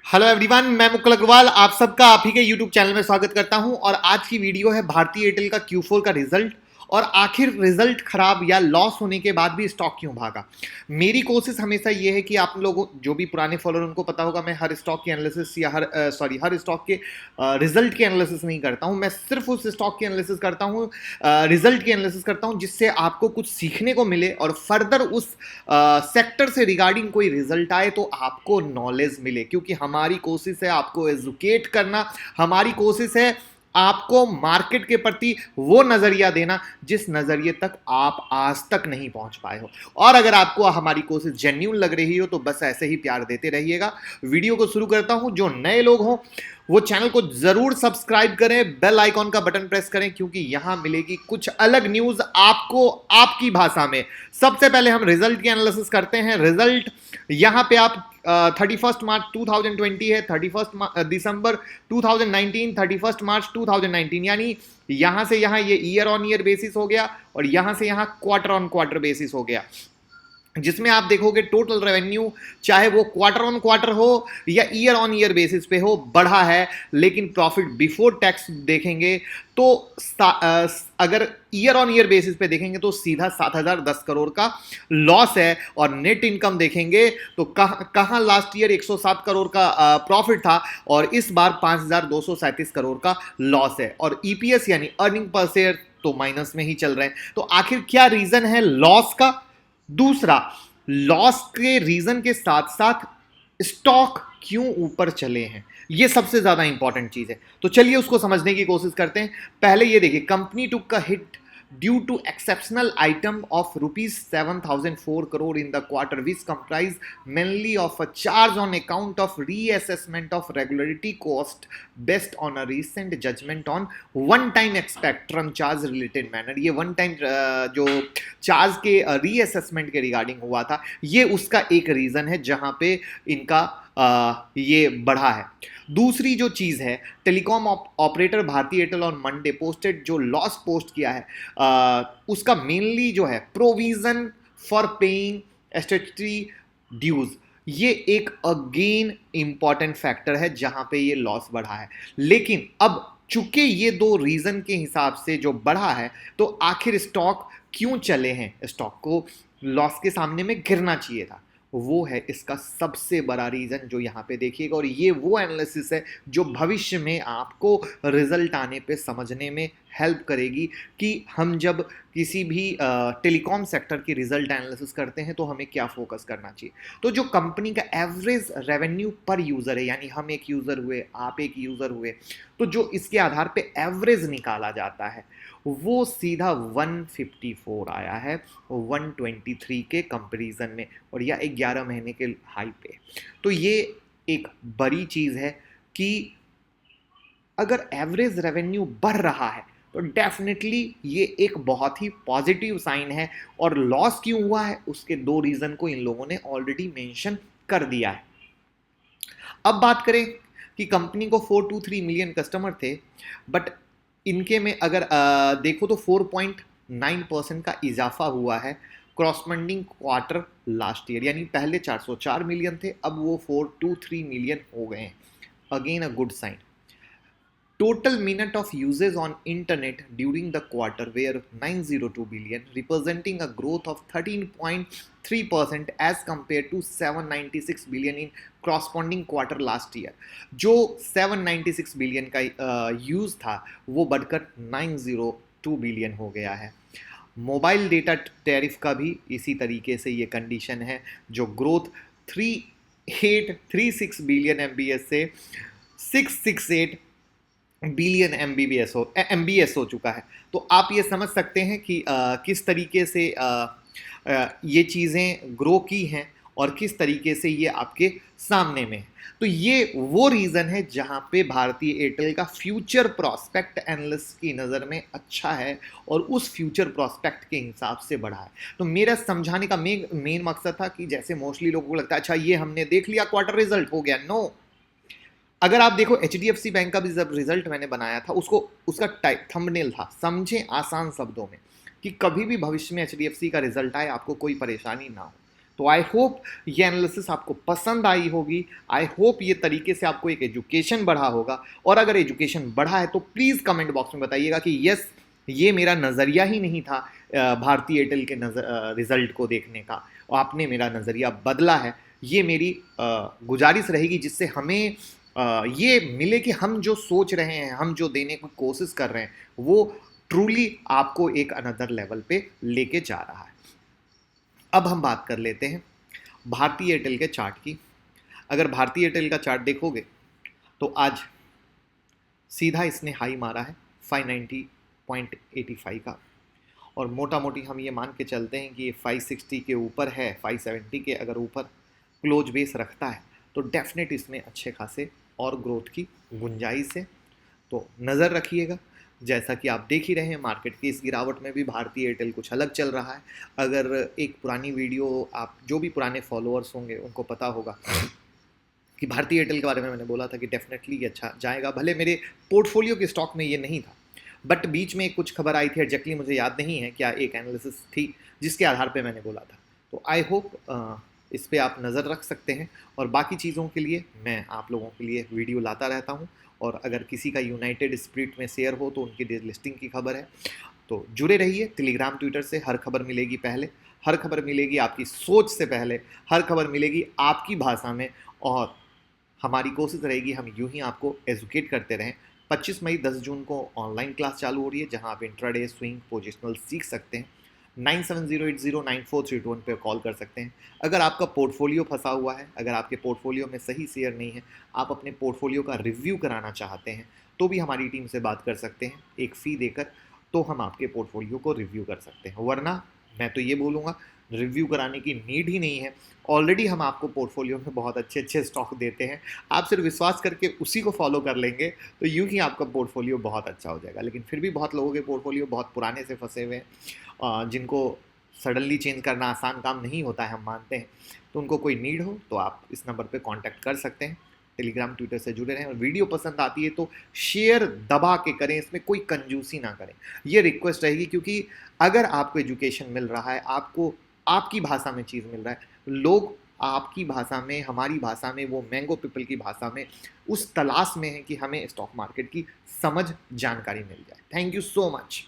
Hello everyone, मैं मुकुल अग्रवाल आप सबका आप ही के यूट्यूब चैनल में स्वागत करता हूं। और आज की वीडियो है भारतीय एयरटेल का Q4 का रिजल्ट और आखिर रिजल्ट खराब या लॉस होने के बाद भी स्टॉक क्यों भागा। मेरी कोशिश हमेशा ये है कि आप लोगों जो भी पुराने फॉलोअर उनको पता होगा, मैं हर स्टॉक की एनालिसिस या हर स्टॉक के रिजल्ट की एनालिसिस नहीं करता हूं। मैं सिर्फ उस स्टॉक की एनालिसिस करता हूं, रिजल्ट की एनालिसिस करता हूं जिससे आपको कुछ सीखने को मिले और फर्दर उस सेक्टर से रिगार्डिंग कोई रिजल्ट आए तो आपको नॉलेज मिले। क्योंकि हमारी कोशिश है आपको एजुकेट करना, हमारी कोशिश है आपको मार्केट के प्रति वो नजरिया देना जिस नजरिए तक आप आज तक नहीं पहुंच पाए हो। और अगर आपको हमारी कोशिश जेन्युइन लग रही हो तो बस ऐसे ही प्यार देते रहिएगा। वीडियो को शुरू करता हूं। जो नए लोग हों वो चैनल को जरूर सब्सक्राइब करें, बेल आइकॉन का बटन प्रेस करें, क्योंकि यहां मिलेगी कुछ अलग न्यूज आपको आपकी भाषा में। सबसे पहले हम रिजल्ट की एनालिसिस करते हैं। रिजल्ट यहां पे आप 31 मार्च 2020 है, 31 दिसंबर 2019, 31 मार्च 2019, यानी यहां से यहां ये ईयर ऑन ईयर बेसिस हो गया और यहां से यहां क्वार्टर ऑन क्वार्टर बेसिस हो गया, जिसमें आप देखोगे टोटल रेवेन्यू चाहे वो क्वार्टर ऑन क्वार्टर हो या ईयर ऑन ईयर बेसिस पे हो बढ़ा है। लेकिन प्रॉफिट बिफोर टैक्स देखेंगे तो अगर ईयर ऑन ईयर बेसिस पे देखेंगे तो सीधा 7,010 करोड़ का लॉस है। और नेट इनकम देखेंगे तो कहां लास्ट ईयर 107 करोड़ का प्रॉफिट था और इस बार 5,237 करोड़ का लॉस है। और ईपीएस यानी अर्निंग पर शेयर तो माइनस में ही चल रहे हैं। तो आखिर क्या रीजन है लॉस का? दूसरा, लॉस के रीजन के साथ साथ स्टॉक क्यों ऊपर चले हैं, यह सबसे ज्यादा इंपॉर्टेंट चीज है। तो चलिए उसको समझने की कोशिश करते हैं। पहले ये देखिए, company took a hit due to exceptional item of rupees 7,004 crore in the quarter, which comprised mainly of a charge on account of reassessment of regulatory cost based on a recent judgment on one time spectrum charge related manner। ये one time जो charge के reassessment के regarding हुआ था, ये उसका एक reason है जहां पे इनका ये बढ़ा है। दूसरी जो चीज है, telecom operator Bharti Airtel on Monday posted जो लॉस पोस्ट किया है उसका मेनली जो है provision for paying statutory dues, ये एक अगेन इंपॉर्टेंट फैक्टर है जहां पे ये लॉस बढ़ा है। लेकिन अब चूंकि ये दो रीजन के हिसाब से जो बढ़ा है तो आखिर स्टॉक क्यों चले हैं, स्टॉक को लॉस के सामने में गिरना चाहिए था, वो है इसका सबसे बड़ा रीजन जो यहाँ पे देखिएगा। और ये वो एनालिसिस है जो भविष्य में आपको रिजल्ट आने पे समझने में हेल्प करेगी कि हम जब किसी भी टेलीकॉम सेक्टर की रिजल्ट एनालिसिस करते हैं तो हमें क्या फोकस करना चाहिए। तो जो कंपनी का एवरेज रेवेन्यू पर यूजर है, यानी हम एक यूजर हुए, आप एक यूजर हुए, तो जो इसके आधार पे एवरेज निकाला जाता है वो सीधा 154 आया है 123 के कंपैरिजन में, और यह 11 महीने के हाई पे। तो ये एक बड़ी चीज है कि अगर एवरेज रेवेन्यू बढ़ रहा है तो डेफिनेटली ये एक बहुत ही पॉजिटिव साइन है। और लॉस क्यों हुआ है उसके दो रीजन को इन लोगों ने ऑलरेडी मेंशन कर दिया है। अब बात करें कि कंपनी को 423 मिलियन कस्टमर थे, बट इनके में अगर देखो तो 4.9% का इजाफा हुआ है क्रॉसमेंडिंग क्वार्टर लास्ट ईयर, यानी पहले 404 मिलियन थे, अब वो 423 मिलियन हो गए हैं। Again a good sign. Total minute of usage on internet during the quarter were 902 billion, representing a growth of 13.3% as compared to 796 billion in corresponding quarter last year। जो 796 billion का use था वो बढ़कर 902 billion हो गया है। Mobile data tariff का भी इसी तरीके से ये कंडीशन है, जो ग्रोथ 3836 बिलियन एमबीएस से 668 बिलियन एमबीएस हो चुका है। तो आप ये समझ सकते हैं कि किस तरीके से ये चीज़ें ग्रो की हैं और किस तरीके से ये आपके सामने में है। तो ये वो रीज़न है जहां पे भारतीय एयरटेल का फ्यूचर प्रोस्पेक्ट एनालिस्ट की नज़र में अच्छा है और उस फ्यूचर प्रोस्पेक्ट के हिसाब से बढ़ा है। तो मेरा समझाने का मेन मकसद था कि जैसे मोस्टली लोगों को लगता है अच्छा ये हमने देख लिया क्वार्टर रिजल्ट हो गया, नो। अगर आप देखो HDFC बैंक का भी जब रिजल्ट मैंने बनाया था उसका टाइप थंबनेल था, समझें आसान शब्दों में, कि कभी भी भविष्य में HDFC का रिजल्ट आए आपको कोई परेशानी ना हो। तो आई होप ये एनालिसिस आपको पसंद आई होगी, आई होप ये तरीके से आपको एक एजुकेशन बढ़ा होगा, और अगर एजुकेशन बढ़ा है तो प्लीज़ कमेंट बॉक्स में बताइएगा कि यस, ये मेरा नज़रिया ही नहीं था भारतीय एयरटेल के रिजल्ट को देखने का, और आपने मेरा नज़रिया बदला है। ये मेरी गुजारिश रहेगी, जिससे हमें ये मिले कि हम जो सोच रहे हैं, हम जो देने की कोशिश कर रहे हैं, वो ट्रूली आपको एक अनदर लेवल पे लेके जा रहा है। अब हम बात कर लेते हैं भारतीय एयरटेल के चार्ट की। अगर भारतीय एयरटेल का चार्ट देखोगे तो आज सीधा इसने हाई मारा है 590.85 का, और मोटा मोटी हम ये मान के चलते हैं कि ये 560 के ऊपर है, 570 के अगर ऊपर क्लोज बेस रखता है तो डेफिनेट इसमें अच्छे खासे और ग्रोथ की गुंजाइश है। तो नज़र रखिएगा। जैसा कि आप देख ही रहे हैं, मार्केट की इस गिरावट में भी भारतीय एयरटेल कुछ अलग चल रहा है। अगर एक पुरानी वीडियो, आप जो भी पुराने फॉलोअर्स होंगे उनको पता होगा कि भारतीय एयरटेल के बारे में मैंने बोला था कि डेफिनेटली ये अच्छा जाएगा। भले मेरे पोर्टफोलियो के स्टॉक में ये नहीं था, बट बीच में कुछ खबर आई थी, एग्जैक्टली मुझे याद नहीं है क्या, एक एनालिसिस थी जिसके आधार पे मैंने बोला था। तो आई होप इस पे आप नज़र रख सकते हैं, और बाकी चीज़ों के लिए मैं आप लोगों के लिए वीडियो लाता रहता हूँ। और अगर किसी का यूनाइटेड स्पिरिट में शेयर हो तो उनकी डिलिस्टिंग की खबर है, तो जुड़े रहिए टेलीग्राम ट्विटर से। हर खबर मिलेगी पहले, हर खबर मिलेगी आपकी सोच से पहले, हर खबर मिलेगी आपकी भाषा में, और हमारी कोशिश रहेगी हम यूं ही आपको एजुकेट करते रहें। 25 मई 10 जून को ऑनलाइन क्लास चालू हो रही है, जहां आप इंट्राडे, स्विंग, पोजिशनल सीख सकते हैं। 9708094321 पे कॉल कर सकते हैं। अगर आपका पोर्टफोलियो फंसा हुआ है, अगर आपके पोर्टफोलियो में सही शेयर नहीं है, आप अपने पोर्टफोलियो का रिव्यू कराना चाहते हैं, तो भी हमारी टीम से बात कर सकते हैं एक फ़ी देकर, तो हम आपके पोर्टफोलियो को रिव्यू कर सकते हैं। वरना मैं तो ये बोलूँगा, रिव्यू कराने की नीड ही नहीं है। ऑलरेडी हम आपको पोर्टफोलियो में बहुत अच्छे अच्छे स्टॉक देते हैं, आप सिर्फ विश्वास करके उसी को फॉलो कर लेंगे तो यूं ही आपका पोर्टफोलियो बहुत अच्छा हो जाएगा। लेकिन फिर भी बहुत लोगों के पोर्टफोलियो बहुत पुराने से फंसे हुए हैं, जिनको सडनली चेंज करना आसान काम नहीं होता है, हम मानते हैं। तो उनको कोई नीड हो तो आप इस नंबर पर कॉन्टैक्ट कर सकते हैं। टेलीग्राम ट्विटर से जुड़े रहें, और वीडियो पसंद आती है तो शेयर दबा के करें, इसमें कोई कंजूसी ना करें, ये रिक्वेस्ट रहेगी। क्योंकि अगर आपको एजुकेशन मिल रहा है, आपको आपकी भाषा में चीज़ मिल रहा है, लोग आपकी भाषा में, हमारी भाषा में, वो मैंगो पीपल की भाषा में उस तलाश में है कि हमें स्टॉक मार्केट की समझ, जानकारी मिल जाए। Thank you so much.